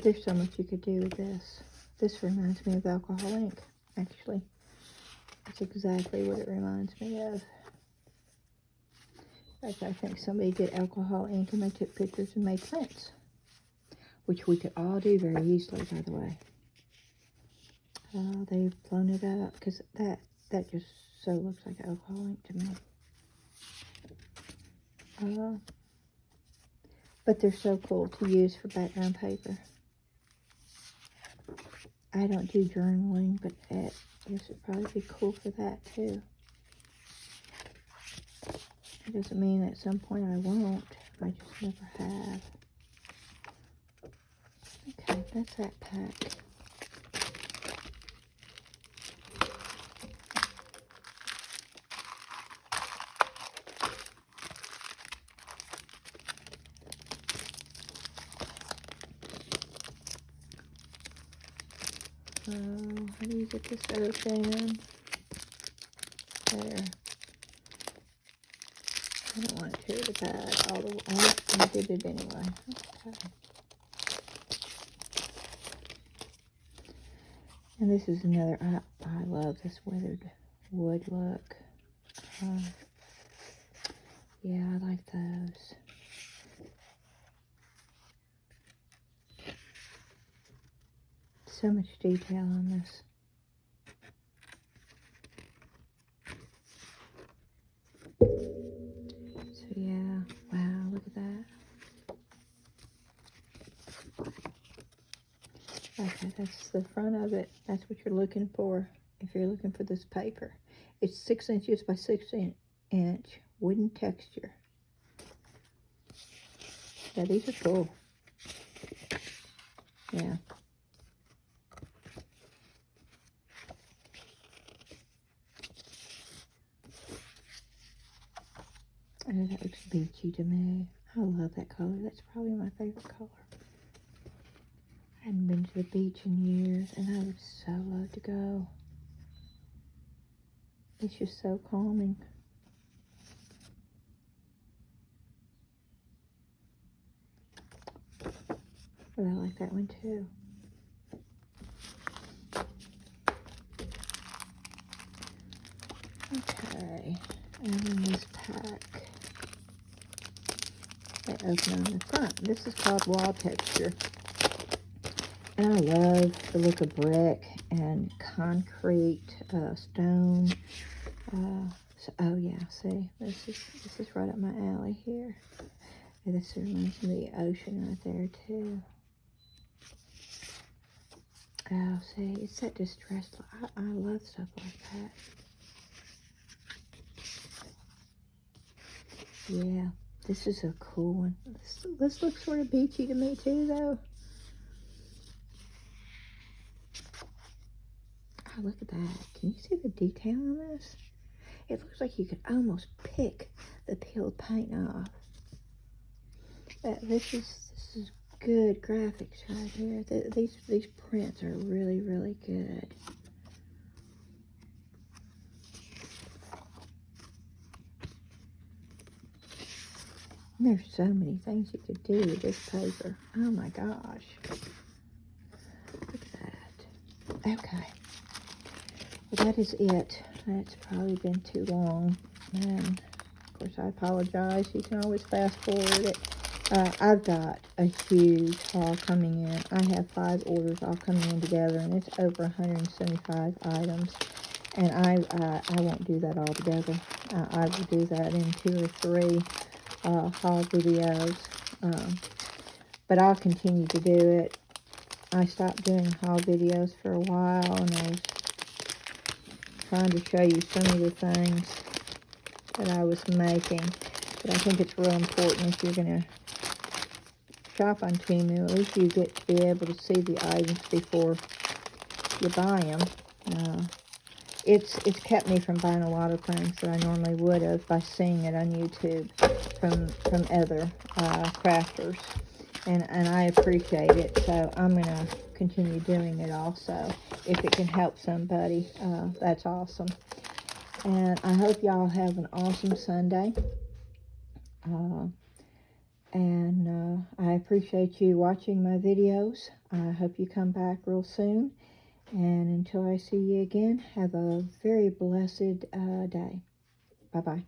there's so much you could do with this. This reminds me of alcohol ink, actually. That's exactly what it reminds me of. In fact, I think somebody did alcohol ink and they took pictures and made prints, which we could all do very easily, by the way. They've blown it up because that just so looks like alcohol ink to me. But they're so cool to use for background paper. I don't do journaling, but this would probably be cool for that too. It doesn't mean at some point I won't. I just never have. Okay, that's that pack. So, how do you get this open? There. I don't want to tear the bag all the way. I did it anyway. Okay. And this is another, I love this weathered wood look. Yeah, I like those. So much detail on this. So yeah, wow, look at that. Okay, that's the front of it. That's what you're looking for if you're looking for this paper. It's 6 inches by 6 inch wooden texture. Yeah, these are cool. Yeah. Oh, that looks beachy to me. I love that color. That's probably my favorite color. I hadn't been to the beach in years, and I would so love to go. It's just so calming. But I like that one too. Okay, and then this pack. They open on the front. This is called Wall Texture. And I love the look of brick and concrete, stone. So, oh yeah, see, this is right up my alley here. And this reminds me of the ocean right there too. Oh, see, it's that distressed. I love stuff like that. Yeah, this is a cool one. This looks sort of beachy to me too, though. Oh, look at that. Can you see the detail on this? It looks like you could almost pick the peeled paint off. This is good graphics right here. These prints are really, really good. And there's so many things you could do with this paper. Oh my gosh. Look at that. Okay. Well, that is it. That's probably been too long. And of course, I apologize. You can always fast forward it. I've got a huge haul coming in. I have 5 orders all coming in together, and it's over 175 items. And I won't do that all together. I will do that in 2 or 3 haul videos. But I'll continue to do it. I stopped doing haul videos for a while, and I was trying to show you some of the things that I was making. But I think it's real important if you're going to shop on TEMU, at least you get to be able to see the items before you buy them. It's kept me from buying a lot of things that I normally would have by seeing it on YouTube from other crafters. And I appreciate it, so I'm going to continue doing it also. If it can help somebody, that's awesome. And I hope y'all have an awesome Sunday. I appreciate you watching my videos. I hope you come back real soon. And until I see you again, have a very blessed day. Bye-bye.